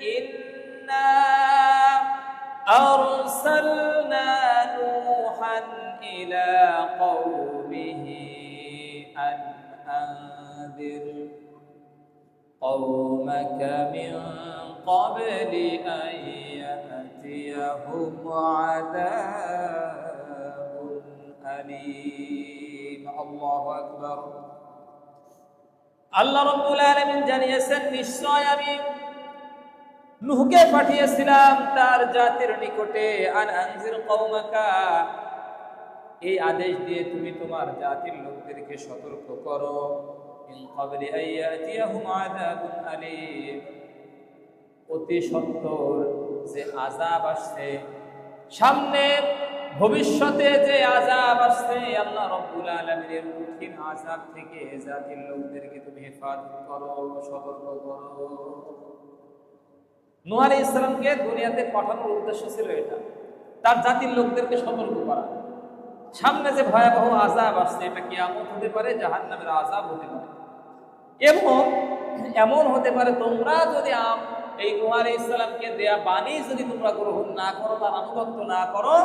إنا أرسلنا نوحا إلى قومه أن أنذر قومك من قبل أن يأتيهم عذاب أليم الله أكبر আল্লাহ রাব্বুল আলামিন জানিয়েছেন, নিশ্চয় আমি নূহকে পাঠিয়েছিলাম তার জাতির নিকটে, আন আনজির কওমাকা, এই আদেশ দিয়ে তুমি তোমার জাতির লোকদেরকে সতর্ক করো, মিন ক্বাবলি আইয়াতিয়াহুম আযাবুন আলীম, অতি সত্বর যে আযাব আসছে, সামনে ভবিষ্যতে যে আযাব আসছে, আল্লাহ রাব্বুল আলামিনের কঠিন আযাব থেকে জাতির লোকদেরকে তুমি হেফাজত করো, সতর্ক করো। নূহ আলাইহিস সালামকে দুনিয়াতে পাঠানোর উদ্দেশ্য ছিল এটা, তার জাতির লোকদেরকে সতর্ক করা। সামনে যে ভয়াবহ আযাব আসছে, এটা কিয়ামত হতে পারে, জাহান্নামের আযাব হতে পারে, এবং এমন হতে পারে তোমরা যদি এই নূহ আলাইহিস সালামকে দেয়া বাণী যদি তোমরা গ্রহণ না করো, তার আনুগত্য না করো,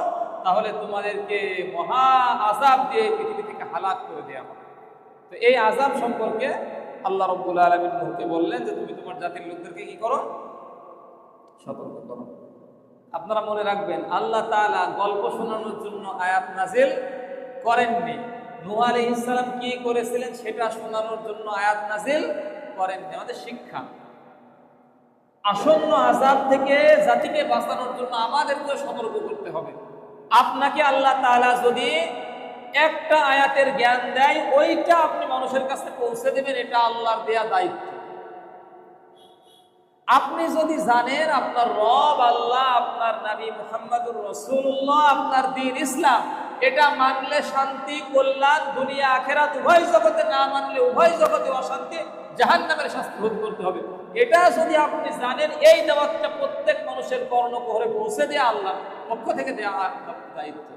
তাহলে তোমাদেরকে মহা আযাব দিয়ে পৃথিবী থেকে হালাক করে দেওয়া হবে। তো এই আযাব সম্পর্কে আল্লাহ রাব্বুল আলামিন নূহকে বললেন যে তুমি তোমার জাতির লোকদেরকে কি করো, সতর্ক করো। আপনারা মনে রাখবেন, আল্লাহ তাআলা গল্প শোনানোর জন্য আয়াত নাজিল করেননি, নূহ আলাইহিস সালাম কি করেছিলেন সেটা শোনানোর জন্য আয়াত নাজিল করেননি। আমাদের শিক্ষা, আসন্ন আযাব থেকে জাতিকে বাঁচানোর জন্য আমাদেরকে সতর্ক করতে হবে। আপনাকে আল্লাহ তাআলা যদি একটা আয়াতের জ্ঞান দেয়, ওইটা আপনি মানুষের কাছে পৌঁছে দেবেন, এটা আল্লাহর দেয়া দায়িত্ব। আপনি যদি জানেন আপনার রব আল্লাহ, আপনার নবী মুহাম্মদুর রাসূলুল্লাহ, আপনার দ্বীন ইসলাম, এটা মানলে শান্তি, কল্যাণ, দুনিয়া আখিরাত উভয় জগতে, না মানলে উভয় জগতে অশান্তি, জাহান্নামের শাস্তি ভোগ করতে হবে, এটা যদি আপনি জানেন, এই দাওয়াতটা প্রত্যেক মানুষের কর্ণকুহরে পৌঁছে দেয়া আল্লাহর পক্ষ থেকে দেওয়া দায়িত্ব।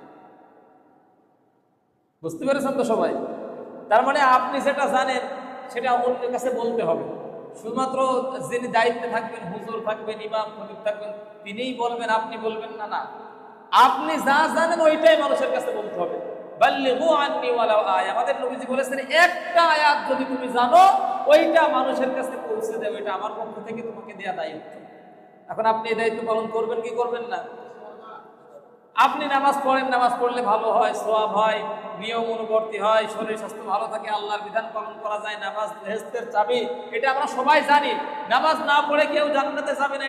বুঝতে পেরেছেন তো সবাই? তার মানে আপনি যেটা জানেন সেটা অন্যের কাছে বলতে হবে। শুধুমাত্র যিনি দায়িত্বে থাকবেন, হুজুর থাকবেন, ইমাম খতিব থাকবেন, তিনিই বলবেন, আপনি বলবেন না, না, আপনি যা জানেন ওইটাই মানুষের কাছে বলতে হবে। বাল্লিগু আন্নী ওয়ালাউ আয়া, আমাদের নবীজি বলেছেন, একটা আয়াত যদি তুমি জানো, ওইটা মানুষের কাছে পৌঁছে দেবে, এটা আমার পক্ষ থেকে তোমাকে দেয়া দায়িত্ব। এখন আপনি এই দায়িত্ব পালন করবেন কি করবেন না? আপনি নামাজ পড়েন, নামাজ পড়লে ভালো হয়, সওয়াব হয়, নিয়ম অনুবর্তী হয়, শরীর স্বাস্থ্য ভালো থাকে, আল্লাহর বিধান পালন করা যায়, নামাজ বেহেশতের চাবি, এটা আমরা সবাই জানি। নামাজ না পড়ে কেউ জান্নাতে যাবে না।